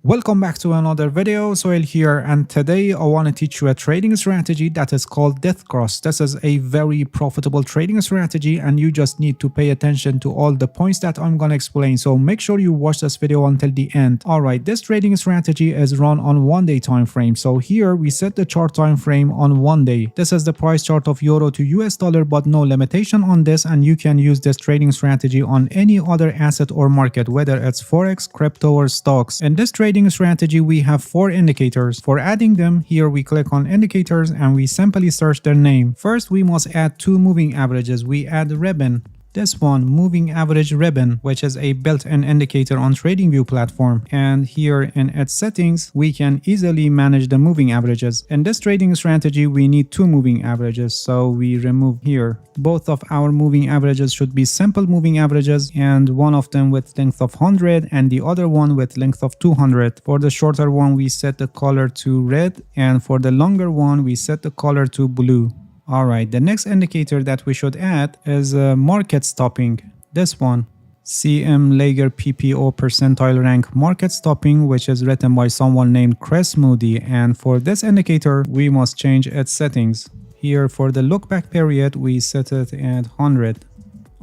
Welcome back to another video. Sohail here, and today I want to teach you a trading strategy that is called Death Cross. This is a very profitable trading strategy and you just need to pay attention to all the points that I'm going to explain. So make sure you watch this video until the end. Alright, this trading strategy is run on 1 day time frame. So here we set the chart time frame on 1 day. This is the price chart of euro to US dollar, but no limitation on this, and you can use this trading strategy on any other asset or market, whether it's forex, crypto or stocks. In this trading strategy we have 4 indicators. For adding them, here we click on indicators and we simply search their name. First we must add 2 moving averages. We add ribbon. This one, moving average ribbon, which is a built-in indicator on TradingView platform, and here in its settings we can easily manage the moving averages. In this trading strategy we need 2 moving averages, so we remove here. Both of our moving averages should be simple moving averages, and one of them with length of 100 and the other one with length of 200. For the shorter one we set the color to red, and for the longer one we set the color to blue. Alright, the next indicator that we should add is market stopping. This one, CM Lager PPO percentile rank market stopping, which is written by someone named Chris Moody, and for this indicator we must change its settings. Here for the look back period we set it at 100.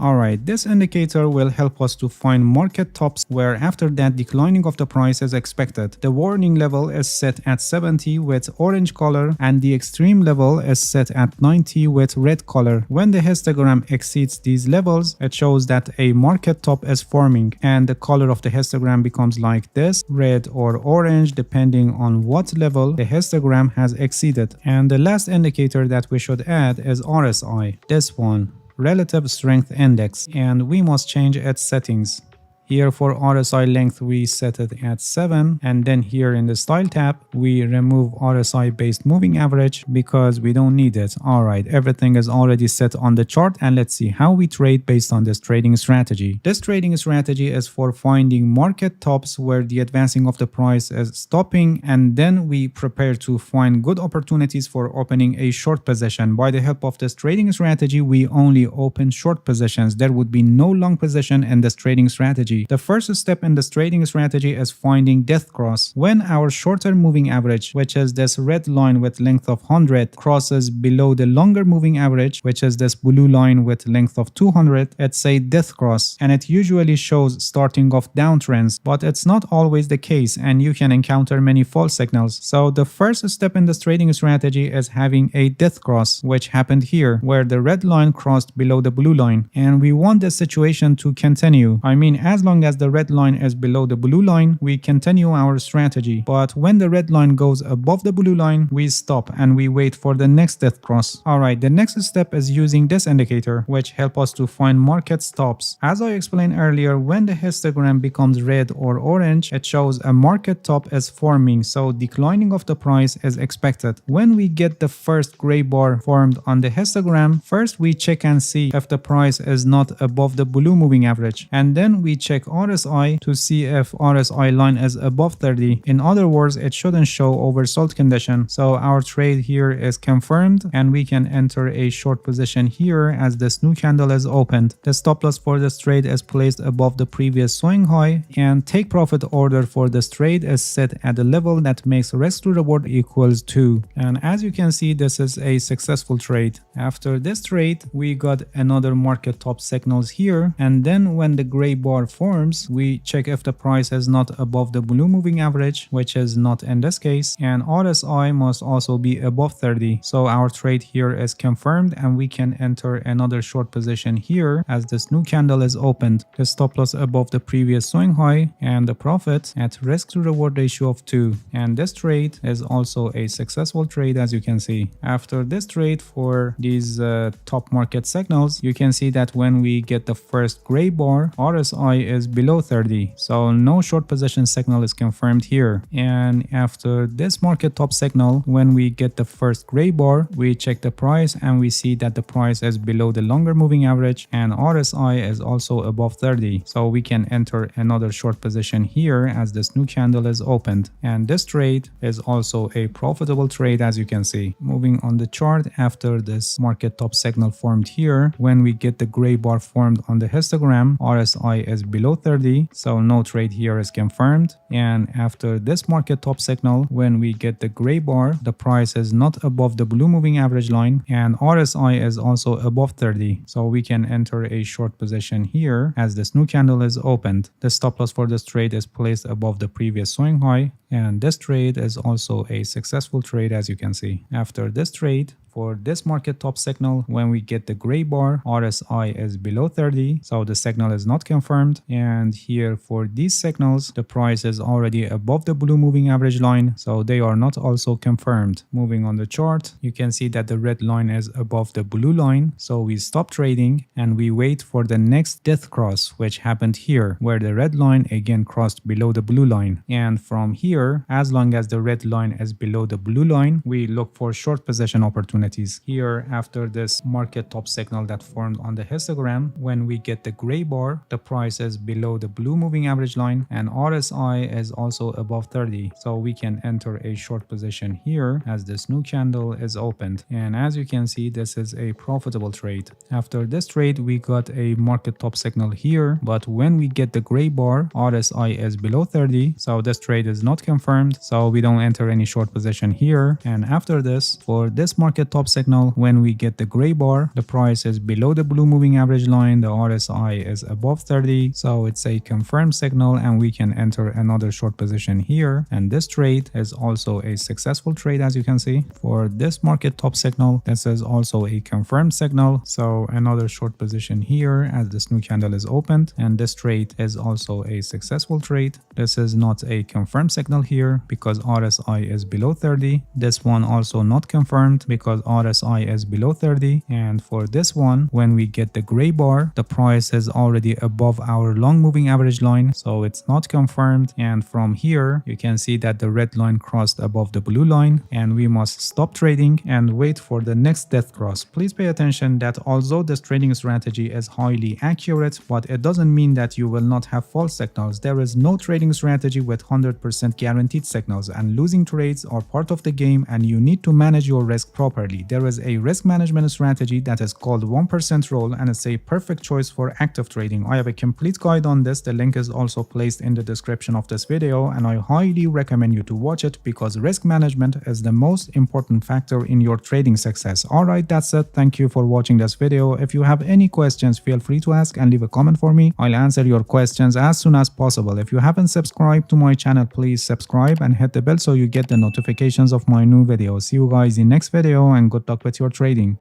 Alright, this indicator will help us to find market tops where after that declining of the price is expected. The warning level is set at 70 with orange color and the extreme level is set at 90 with red color. When the histogram exceeds these levels, it shows that a market top is forming and the color of the histogram becomes like this, red or orange depending on what level the histogram has exceeded. And the last indicator that we should add is RSI, this one, Relative Strength Index, and we must change its settings. Here for RSI length we set it at 7, and then here in the style tab we remove RSI based moving average because we don't need it. Alright, everything is already set on the chart, and let's see how we trade based on this trading strategy. This trading strategy is for finding market tops where the advancing of the price is stopping, and then we prepare to find good opportunities for opening a short position. By the help of this trading strategy we only open short positions. There would be no long position in this trading strategy. The first step in this trading strategy is finding death cross. When our shorter moving average, which is this red line with length of 100, crosses below the longer moving average, which is this blue line with length of 200, it's a death cross, and it usually shows starting of downtrends, but it's not always the case and you can encounter many false signals. So the first step in this trading strategy is having a death cross, which happened here where the red line crossed below the blue line, and we want this situation to continue. I mean, as long as the red line is below the blue line, we continue our strategy. But when the red line goes above the blue line, we stop and we wait for the next death cross. Alright, the next step is using this indicator, which help us to find market stops. As I explained earlier, when the histogram becomes red or orange, it shows a market top is forming, so declining of the price is expected. When we get the first gray bar formed on the histogram, first we check and see if the price is not above the blue moving average, and then we check RSI to see if RSI line is above 30. In other words, it shouldn't show oversold condition. So our trade here is confirmed and we can enter a short position here as this new candle is opened. The stop loss for this trade is placed above the previous swing high, and take profit order for this trade is set at the level that makes risk to reward equals 2. And as you can see, this is a successful trade. After this trade we got another market top signals here, and then when the gray bar forms we check if the price is not above the blue moving average, which is not in this case, and RSI must also be above 30. So our trade here is confirmed and we can enter another short position here as this new candle is opened. The stop loss above the previous swing high and the profit at risk to reward ratio of 2, and this trade is also a successful trade as you can see. After this trade for these top market signals, you can see that when we get the first gray bar, RSI is below 30, so no short position signal is confirmed here. And after this market top signal, when we get the first gray bar, we check the price and we see that the price is below the longer moving average and RSI is also above 30, so we can enter another short position here as this new candle is opened, and this trade is also a profitable trade as you can see. Moving on the chart, after this market top signal formed here, when we get the gray bar formed on the histogram, RSI is below below 30, so no trade here is confirmed. And after this market top signal, when we get the gray bar, the price is not above the blue moving average line, and RSI is also above 30, so we can enter a short position here as this new candle is opened. The stop loss for this trade is placed above the previous swing high, and this trade is also a successful trade, as you can see. After this trade, for this market top signal, when we get the gray bar, RSI is below 30, so the signal is not confirmed. And here for these signals, the price is already above the blue moving average line, so they are not also confirmed. Moving on the chart, you can see that the red line is above the blue line, so we stop trading and we wait for the next death cross, which happened here, where the red line again crossed below the blue line. And from here, as long as the red line is below the blue line, we look for short position opportunities. Here, after this market top signal that formed on the histogram, when we get the gray bar, the price is below the blue moving average line, and RSI is also above 30, so we can enter a short position here as this new candle is opened. And as you can see, this is a profitable trade. After this trade, we got a market top signal here, but when we get the gray bar, RSI is below 30, so this trade is not confirmed, so we don't enter any short position here. And after this, for this market top signal, when we get the gray bar, the price is below the blue moving average line, the RSI is above 30, so it's a confirmed signal and we can enter another short position here. And this trade is also a successful trade, as you can see. For this market top signal, this is also a confirmed signal, so another short position here as this new candle is opened, and this trade is also a successful trade. This is not a confirmed signal here because RSI is below 30. This one also not confirmed because RSI is below 30. And for this one, when we get the gray bar, the price is already above our long moving average line, so it's not confirmed. And from here, you can see that the red line crossed above the blue line, and we must stop trading and wait for the next death cross. Please pay attention that although this trading strategy is highly accurate, but it doesn't mean that you will not have false signals. There is no trading strategy with 100% guaranteed signals, and losing trades are part of the game, and you need to manage your risk properly. There is a risk management strategy that is called 1% rule, and it's a perfect choice for active trading. I have a complete guide on this. The link is also placed in the description of this video, and I highly recommend you to watch it because risk management is the most important factor in your trading success. Alright, that's it. Thank you for watching this video. If you have any questions, feel free to ask and leave a comment for me. I'll answer your questions as soon as possible. If you haven't subscribed to my channel, please subscribe and hit the bell so you get the notifications of my new videos. See you guys in next video, and good luck with your trading.